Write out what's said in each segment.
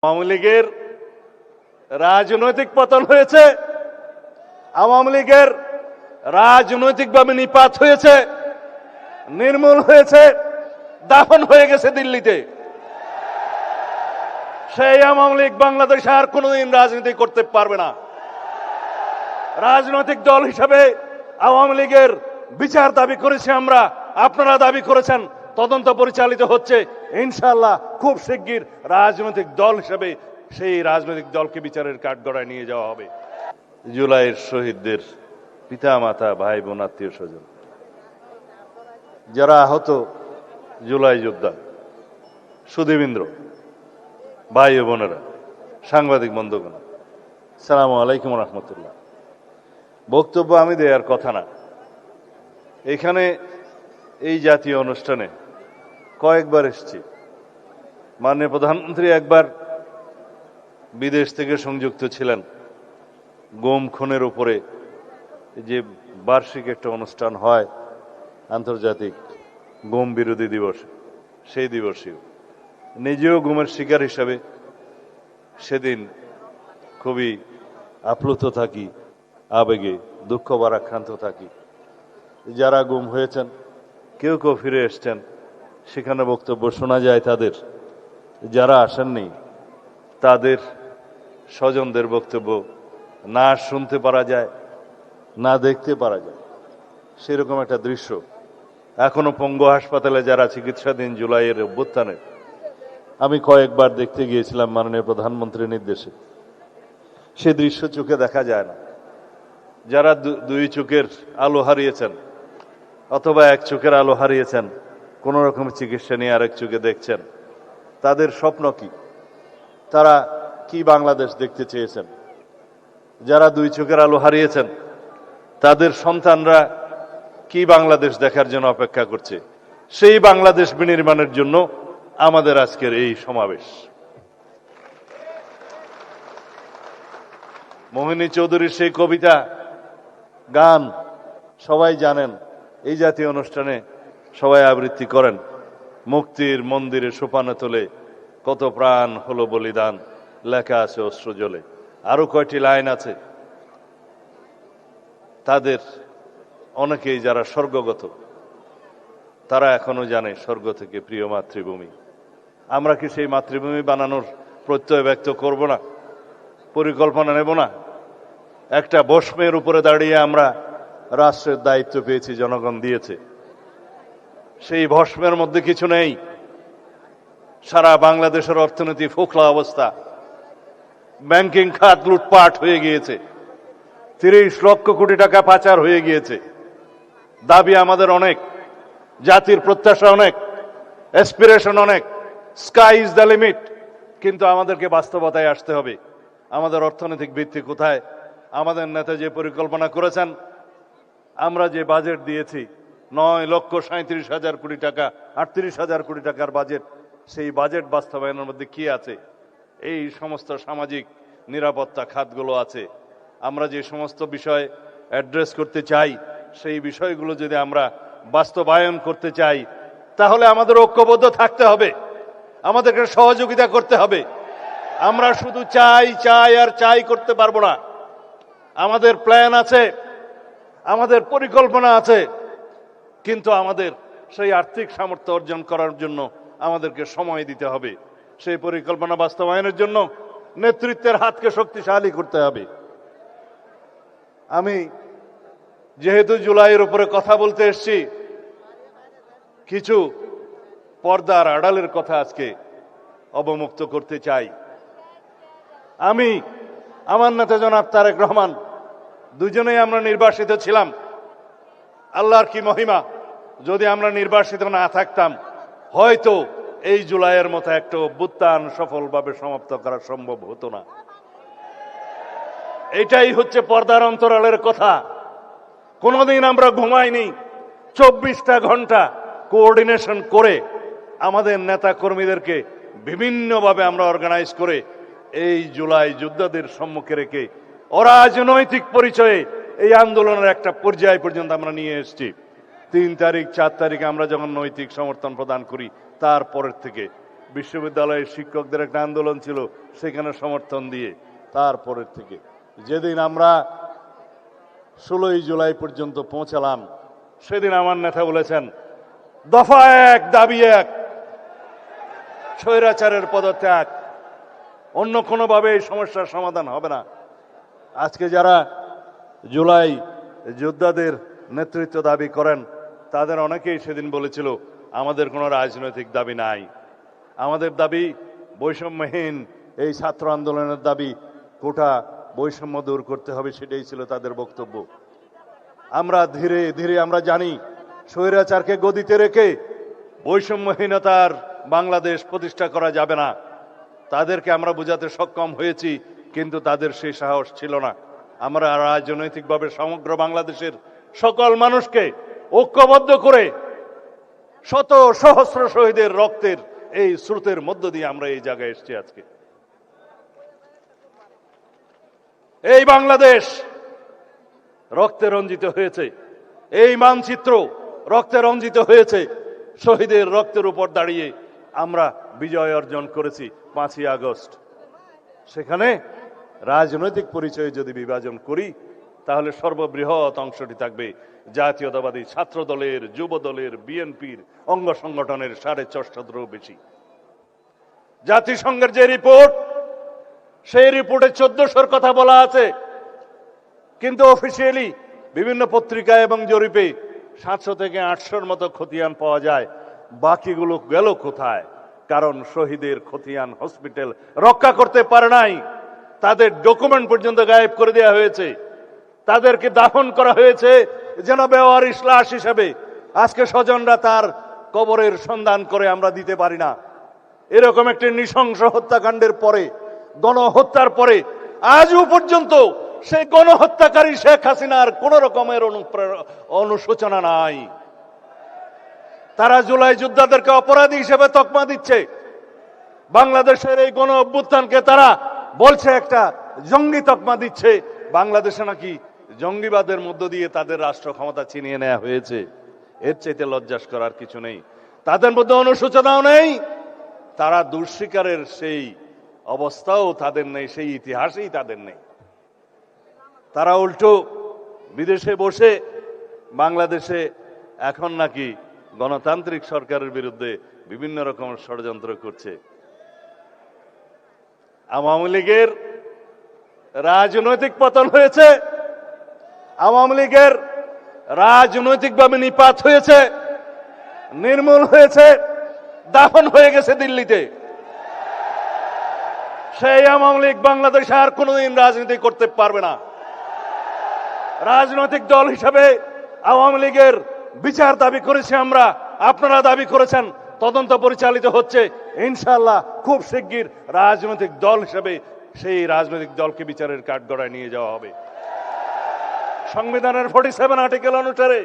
আওয়ামী লীগের রাজনৈতিক পতন হয়েছে, আওয়ামী লীগের রাজনৈতিকভাবে নিপাত হয়েছে, নির্মূল হয়েছে, দাফন হয়ে গেছে দিল্লিতে। সেই আওয়ামী লীগ বাংলাদেশে আর কোনোদিন রাজনীতি করতে পারবে না। রাজনৈতিক দল হিসেবে আওয়ামী লীগের বিচার দাবি করেছি আমরা, আপনারা দাবি করেছেন, তদন্ত পরিচালিত হচ্ছে। ইনশাআল্লাহ খুব শিগগির রাজনৈতিক দল হিসেবে সেই রাজনৈতিক দলকে বিচারের কাঠগড়ায় নিয়ে যাওয়া হবে। জুলাইয়ের শহীদদের পিতা মাতা, ভাই বোন, আত্মীয় স্বজন, যারা আহত জুলাই যোদ্ধা, সুধীবৃন্দ, ভাই ও বোনেরা, সাংবাদিক বন্ধুগণ, আসসালামু আলাইকুম রহমতুল্লাহ। বক্তব্য আমি দেওয়ার কথা না। এখানে এই জাতীয় অনুষ্ঠানে কয়েকবার এসেছি। মাননীয় প্রধানমন্ত্রী একবার বিদেশ থেকে সংযুক্ত ছিলেন গুম খুনের উপরে, যে বার্ষিক একটা অনুষ্ঠান হয় আন্তর্জাতিক গুম বিরোধী দিবস, সেই দিবসেও নিজেও গুমের শিকার হিসাবে সেদিন খুবই আপ্লুত থাকি, আবেগে দুঃখ ভারাক্রান্ত থাকি। যারা গুম হয়েছেন, কেউ কেউ ফিরে এসছেন, সেখানে বক্তব্য শোনা যায় তাদের। যারা আসেননি তাদের স্বজনদের বক্তব্য না শুনতে পারা যায়, না দেখতে পারা যায়। সেরকম একটা দৃশ্য এখনো পঙ্গু হাসপাতালে যারা চিকিৎসাধীন জুলাইয়ের অভ্যুত্থানে, আমি কয়েকবার দেখতে গিয়েছিলাম মাননীয় প্রধানমন্ত্রীর নির্দেশে। সে দৃশ্য চোখে দেখা যায় না। যারা দুই চোখের আলো হারিয়েছেন অথবা এক চোখের আলো হারিয়েছেন, কোন রকম চিকিৎসা নিয়ে আরেক চোখে দেখছেন, তাদের স্বপ্ন কি? তারা কি বাংলাদেশ দেখতে চেয়েছেন? যারা দুই চোখের আলো হারিয়েছেন, তাদের সন্তানরা কি বাংলাদেশ দেখার জন্য অপেক্ষা করছে? সেই বাংলাদেশ বিনির্মাণের জন্য আমাদের আজকের এই সমাবেশ। মোহিনী চৌধুরীর সেই কবিতা, গান সবাই জানেন, এই জাতীয় অনুষ্ঠানে সবাই আবৃত্তি করেন। মুক্তির মন্দিরে সোপানে তোলে কত প্রাণ হলো বলিদান, লেখা আছে অশ্রু জলে। আরো কয়টি লাইন আছে। তাদের অনেকেই যারা স্বর্গগত, তারা এখনো জানে স্বর্গ থেকে প্রিয় মাতৃভূমি। আমরা কি সেই মাতৃভূমি বানানোর প্রত্যয় ব্যক্ত করব না? পরিকল্পনা নেব না? একটা বস্মের উপরে দাঁড়িয়ে আমরা রাষ্ট্রের দায়িত্ব পেয়েছি, জনগণ দিয়েছে। সেই ভস্মের মধ্যে কিছু নেই। সারা বাংলাদেশের অর্থনীতি ফোকলা অবস্থা, ব্যাংকিং খাত লুটপাট হয়ে গিয়েছে, 30 লক্ষ কোটি টাকা পাচার হয়ে গিয়েছে। দাবি আমাদের অনেক, জাতির প্রত্যাশা অনেক, অ্যাসপিরেশন অনেক, স্কাই ইজ দ্য লিমিট। কিন্তু আমাদেরকে বাস্তবতায় আসতে হবে। আমাদের অর্থনৈতিক ভিত্তি কোথায়? আমাদের নেতা যে পরিকল্পনা করেছেন, আমরা যে বাজেট দিয়েছি 9,37,000 কোটি টাকা, 38,000 কোটি টাকার বাজেট, সেই বাজেট বাস্তবায়নের মধ্যে কি আছে? এই সমস্ত সামাজিক নিরাপত্তা খাতগুলো আছে। আমরা যে সমস্ত বিষয় অ্যাড্রেস করতে চাই, সেই বিষয়গুলো যদি আমরা বাস্তবায়ন করতে চাই, তাহলে আমাদের ঐক্যবদ্ধ থাকতে হবে, আমাদেরকে সহযোগিতা করতে হবে। আমরা শুধু চাই চাই আর চাই করতে পারবো না। আমাদের প্ল্যান আছে, আমাদের পরিকল্পনা আছে, কিন্তু আমাদের সেই আর্থিক সামর্থ্য অর্জন করার জন্য আমাদেরকে সময় দিতে হবে। সেই পরিকল্পনা বাস্তবায়নের জন্য নেতৃত্বের হাতকে শক্তিশালী করতে হবে। আমি যেহেতু জুলাইয়ের উপরে কথা বলতে এসেছি, কিছু পর্দার আড়ালের কথা আজকে অবমুক্ত করতে চাই। আমি, আমার নেতা জনাব তারেক রহমান, দুজনেই আমরা নির্বাসিত ছিলাম। আল্লাহর কি মহিমা, যদি আমরা নির্বাসিত না থাকতাম, হয়তো এই জুলাইয়ের মতো একটা অভ্যুত্থান সফলভাবে সমাপ্ত করা সম্ভব হতো না। এটাই হচ্ছে পর্দার অন্তরালের কথা। কোনোদিন আমরা ঘুমাইনি। 24টা ঘন্টা কোঅর্ডিনেশন করে আমাদের নেতা কর্মীদেরকে বিভিন্নভাবে আমরা অর্গানাইজ করে এই জুলাই যোদ্ধাদের সম্মুখে রেখে অরাজনৈতিক পরিচয়ে এই আন্দোলনের একটা পর্যায় পর্যন্ত আমরা নিয়ে এসেছি। 3 তারিখ 4 তারিখে আমরা যখন নৈতিক সমর্থন প্রদান করি, তারপরের থেকে বিশ্ববিদ্যালয়ের শিক্ষকদের একটা আন্দোলন ছিল, সেখানে সমর্থন দিয়ে তারপরের থেকে যেদিন আমরা 16ই জুলাই পর্যন্ত পৌঁছালাম, সেদিন আমার নেতা বলেছেন, দফা এক, দাবি এক, স্বৈরাচারের পদত্যাগ, অন্য কোনোভাবে এই সমস্যার সমাধান হবে না। আজকে যারা জুলাই যোদ্ধাদের নেতৃত্ব দাবি করেন, তাদের অনেকেই সেদিন বলেছিল আমাদের কোনো রাজনৈতিক দাবি নাই, আমাদের দাবি বৈষম্যহীন এই ছাত্র আন্দোলনের দাবি, কোটা বৈষম্য দূর করতে হবে, সেটাই ছিল তাদের বক্তব্য। আমরা ধীরে ধীরে আমরা জানি স্বৈরাচারকে গদিতে রেখে বৈষম্যহীনতার বাংলাদেশ প্রতিষ্ঠা করা যাবে না। তাদেরকে আমরা বোঝাতে সক্ষম হয়েছি, কিন্তু তাদের সেই সাহস ছিল না। আমরা রাজনৈতিকভাবে সমগ্র বাংলাদেশের সকল মানুষকে ঐক্যবদ্ধ করে শত সহস্র শহীদের রক্তের এই স্রোতের মধ্য দিয়ে আমরা এই জায়গায় এসেছি। আজকে এই বাংলাদেশ রক্তে রঞ্জিত হয়েছে, এই মানচিত্র রক্তে রঞ্জিত হয়েছে। শহীদের রক্তের উপর দাঁড়িয়ে আমরা বিজয় অর্জন করেছি 5ই আগস্ট। সেখানে রাজনৈতিক পরিচয়ে যদি বিভাজন করি, তাহলে সর্ববৃহৎ অংশটি থাকবে জাতীয়তাবাদী ছাত্র দলের, যুব দলের, বিএনপির অঙ্গ সংগঠনের 6.5 বেশি। জাতিসংঘের যে রিপোর্ট, সেই রিপোর্টে 1400-র কথা বলা আছে, কিন্তু অফিসিয়ালি বিভিন্ন পত্রিকায় এবং জরিপে 700 থেকে 800-র মতো খতিয়ান পাওয়া যায়। বাকিগুলো গেল কোথায়? কারণ শহীদের খতিয়ান হসপিটাল রক্ষা করতে পারে নাই, তাদের ডকুমেন্ট পর্যন্ত গায়েব করে দেওয়া হয়েছে, তাদেরকে দাফন করা হয়েছে যেন বেওয়ারিশ লাশ হিসেবে। আজকে স্বজনরা তার কবরের সন্ধান করে আমরা দিতে পারি না। এরকম একটি নৃশংস হত্যাকাণ্ডের পরে, গণহত্যার পরে আজও পর্যন্ত সেই গণহত্যাকারী শেখ হাসিনার কোন রকমের অনুশোচনা নাই। তারা জুলাই যোদ্ধাদেরকে অপরাধী হিসেবে তকমা দিচ্ছে। বাংলাদেশের এই গণ অভ্যুত্থানকে তারা বলছে একটা জঙ্গি তকমা দিচ্ছে। বাংলাদেশে নাকি জঙ্গিবাদের মধ্য দিয়ে তাদের রাষ্ট্র ক্ষমতা ছিনিয়ে নেওয়া হয়েছে। এর চাইতে লজ্জাস করার কিছু নেই। তাদের মধ্যে অনুশোচনাও নেই, তারা দুঃস্বীকারের সেই অবস্থাও তাদের নেই, সেই ইতিহাসেই তাদের নেই। তারা উল্টো বিদেশে বসে বাংলাদেশে এখন নাকি গণতান্ত্রিক সরকারের বিরুদ্ধে বিভিন্ন রকম ষড়যন্ত্র করছে। আওয়ামী লীগের রাজনৈতিক পতন হয়েছে, আওয়ামী লীগের রাজনৈতিকভাবে নিপাত হয়েছে, নির্মূল হয়েছে, দাফন হয়ে গেছে দিল্লিতে। সেই আওয়ামী লীগ বাংলাদেশে আর কোনোদিন রাজনীতি করতে পারবে না। রাজনৈতিক দল হিসেবে আওয়ামী লীগের বিচার দাবি করেছি আমরা, আপনারা দাবি করেছেন, তদন্ত পরিচালিত হচ্ছে। ইনশাআল্লাহ খুব শিগগির রাজনৈতিক দল হিসেবে সেই রাজনৈতিক দলকে বিচারের কাঠগড়ায় নিয়ে যাওয়া হবে। সংবিধানের 47 আর্টিকেল অনুসারে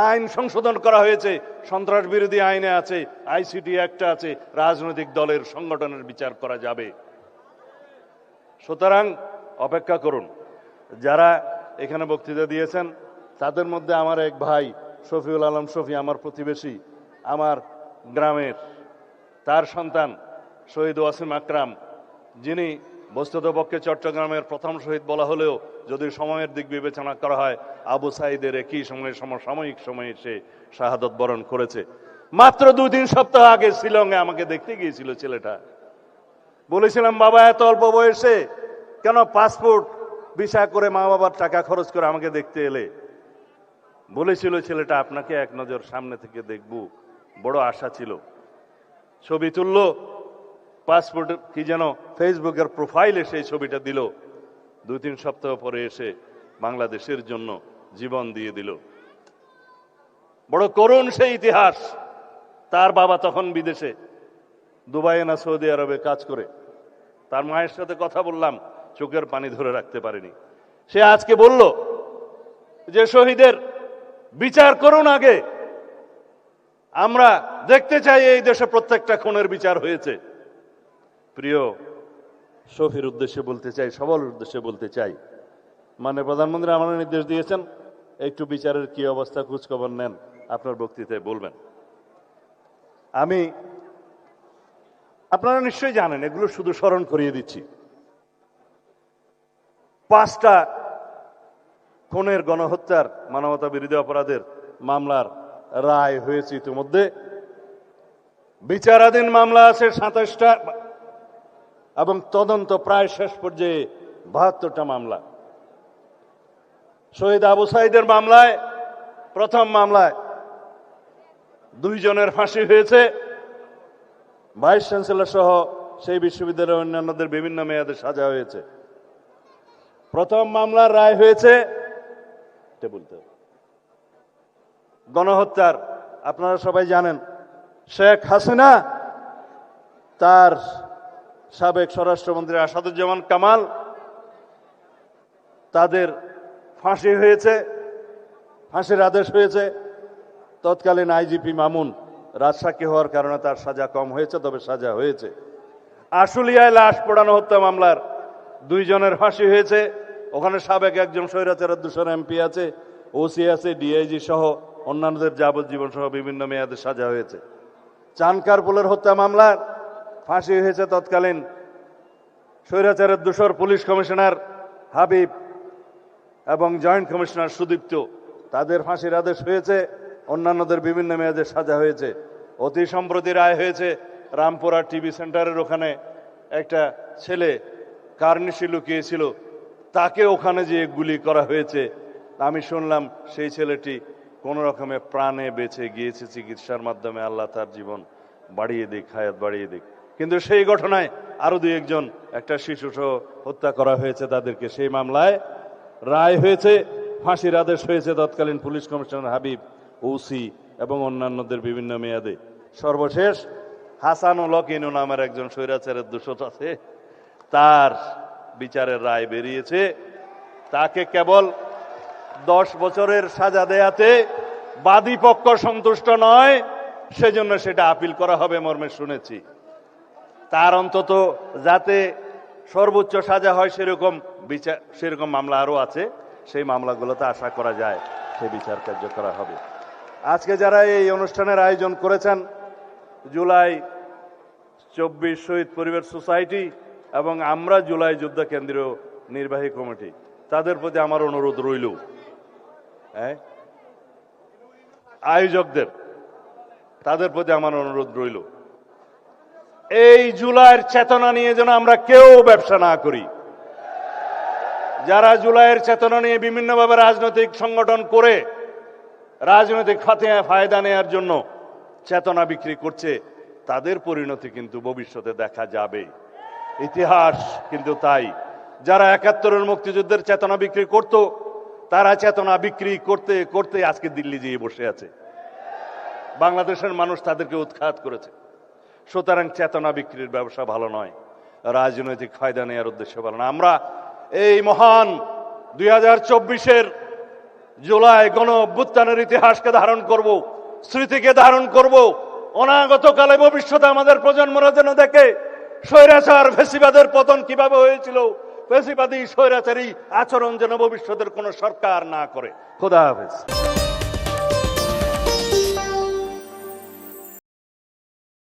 আইন সংশোধন করা হয়েছে, সন্ত্রাস বিরোধী আইনে আছে, আইসিটি অ্যাক্টে আছে, রাজনৈতিক দলের সংগঠনের বিচার করা যাবে। সুতরাং অপেক্ষা করুন। যারা এখানে বক্তৃতা দিয়েছেন তাদের মধ্যে আমার এক ভাই শফিউল আলম শফি, আমার প্রতিবেশী, আমার গ্রামের, তার সন্তান শহীদ ওয়াসিম আকরাম, যিনি বস্তুতপক্ষে চট্টগ্রামের প্রথম শহীদ বলা হলেও যদি সময়ের দিক বিবেচনা করা হয় আবু সাইদের একই সময়ে সমসাময়িক সময়ে সে শাহাদত বরণ করেছে। মাত্র 2-3 সপ্তাহ আগে শিলংয়ে আমাকে দেখতে গিয়েছিল ছেলেটা। বলেছিলাম, বাবা এত অল্প বয়সে কেন পাসপোর্ট ভিসা করে মা বাবার টাকা খরচ করে আমাকে দেখতে এলে? বলেছিল ছেলেটা, আপনাকে এক নজর সামনে থেকে দেখব, বড় আশা ছিল। ছবি তুলল, পাসপোর্ট কি যেন ফেসবুকের প্রোফাইলে সেই ছবিটা দিল। 2-3 সপ্তাহ পরে এসে বাংলাদেশের জন্য জীবন দিয়ে দিল। বড় করুণ সেই ইতিহাস। তার বাবা তখন বিদেশে, দুবাইয়ে না সৌদি আরবে কাজ করে। তার মায়ের সাথে কথা বললাম, চোখের পানি ধরে রাখতে পারিনি। সে আজকে বলল যে শহীদের বিচার করুন আগে, আমরা দেখতে চাই এই দেশে প্রত্যেকটা খুনের বিচার হয়েছে। প্রিয় শফির উদ্দেশ্যে বলতে চাই, সবার উদ্দেশ্যে বলতে চাই, মানে প্রধানমন্ত্রী আমার নির্দেশ দিয়েছেন একটু বিচারের কি অবস্থা খোঁজখবর নেন, আপনার বক্তৃতায় বলবেন। আপনারা নিশ্চয়ই জানেন, এগুলো শুধু স্মরণ করিয়ে দিচ্ছি। 5টা খুনের, গণহত্যার, মানবতা বিরোধী অপরাধের মামলার রায় হয়েছে ইতিমধ্যে। বিচারাধীন মামলা আছে 27টা এবং তদন্ত প্রায় শেষ পর্যায়ে 72টা মামলা। শহীদ আবু সাঈদের মামলায়, প্রথম মামলায় 2 জনের ফাঁসি হয়েছে। ভাইস চ্যান্সেলর সহ সেই বিশ্ববিদ্যালয়ের অন্যান্যদের বিভিন্ন মেয়াদে সাজা হয়েছে। প্রথম মামলার রায় হয়েছে গণহত্যার। আপনারা সবাই জানেন, শেখ হাসিনা, তার সাবেক স্বরাষ্ট্রমন্ত্রী আসাদুজ্জামান কামাল, তাদের ফাঁসি হয়েছে, ফাঁসির আদেশ হয়েছে। তৎকালীন আইজিপি মামুন রাজসাক্ষী হওয়ার কারণে তার সাজা কম হয়েছে, তবে সাজা হয়েছে। আশুলিয়ায় লাশ পোড়ানো হত্যা মামলার 2 জনের ফাঁসি হয়েছে। ওখানে সাবেক একজন স্বৈরাচারের দূষণ এমপি আছে, ওসি আছে, ডিআইজি সহ অন্যান্যদের যাবজ্জীবন সহ বিভিন্ন মেয়াদে সাজা হয়েছে। চানকারপুলের হত্যা মামলার ফাঁসি হয়েছে তৎকালীন স্বৈরাচারের দূষর পুলিশ কমিশনার হাবিব এবং জয়েন্ট কমিশনার সুদীপ্ত, তাদের ফাঁসির আদেশ হয়েছে। অন্যান্যদের বিভিন্ন মেয়াদে সাজা হয়েছে। অতি সম্প্রতি রায় হয়েছে রামপুরা টিভি সেন্টারের ওখানে একটা ছেলে কার্নিশি লুকিয়েছিল, তাকে ওখানে যে গুলি করা হয়েছে। আমি শুনলাম সেই ছেলেটি কোন রকমে প্রাণে বেঁচে গিয়েছে চিকিৎসার মাধ্যমে, আল্লাহ তার জীবন বাড়িয়ে দিক, হায়াত বাড়িয়ে দিক। কিন্তু সেই ঘটনায় আরো 2-1 জন, একটা শিশু সহ হত্যা করা হয়েছে তাদেরকে। সেই মামলায় রায় হয়েছে, ফাঁসির আদেশ হয়েছে তৎকালীন পুলিশ কমিশনার হাবিব, ওসি এবং অন্যান্যদের বিভিন্ন মেয়াদে। সর্বশেষ হাসানুল হক ইনু নামের একজন স্বৈরাচারের দোষর আছে, তার বিচারের রায় বেরিয়েছে। তাকে কেবল 10 বছরের সাজা দেয়াতে বাদী পক্ষ সন্তুষ্ট নয়, সেজন্য সেটা আপিল করা হবে মর্মে শুনেছি। তার অন্তত যাতে সর্বোচ্চ সাজা হয় সেরকম বিচার, সেরকম মামলা আরো আছে, সেই মামলাগুলোতে আশা করা যায় সে বিচার কার্য করা হবে। আজকে যারা এই অনুষ্ঠানের আয়োজন করেছেন, জুলাই 24 শহীদ পরিবার সোসাইটি এবং আমরা জুলাই যোদ্ধা কেন্দ্রীয় নির্বাহী কমিটি, তাদের প্রতি আমার অনুরোধ রইল, আয়োজকদের, তাদের প্রতি আমার অনুরোধ রইল, এই জুলাইয়ের চেতনা নিয়ে যেন আমরা কেউ ব্যবসা না করি। যারা জুলাইয়ের চেতনা নিয়ে বিভিন্নভাবে রাজনৈতিক সংগঠন করে রাজনৈতিক ফায়দা নেয়ার জন্য চেতনা বিক্রি করছে, তাদের পরিণতি কিন্তু ভবিষ্যতে দেখা যাবে। ইতিহাস কিন্তু তাই। যারা 71-এর মুক্তিযুদ্ধের চেতনা বিক্রি করত, তারা চেতনা বিক্রি করতে করতে আজকে দিল্লি যেয়ে বসে আছে। বাংলাদেশের মানুষ তাদেরকে উৎখাত করেছে। সুতরাং চেতনা বিক্রির ব্যবসা ভালো নয়, রাজনৈতিক ফায়দা নেওয়ার উদ্দেশ্য ভালো না। আমরা এই মহান 2024-এর জুলাই গণ অভ্যুত্থানের ইতিহাসকে ধারণ করব, স্মৃতিকে ধারণ করব। অনাগত কালে ভবিষ্যতে আমাদের প্রজন্মরা যেন দেখে স্বৈরাচার ফ্যাসিবাদের পতন কিভাবে হয়েছিল, ফ্যাসিবাদী স্বৈরাচারী আচরণ যেন ভবিষ্যতের কোন সরকার না করে। খোদা হাফেজ।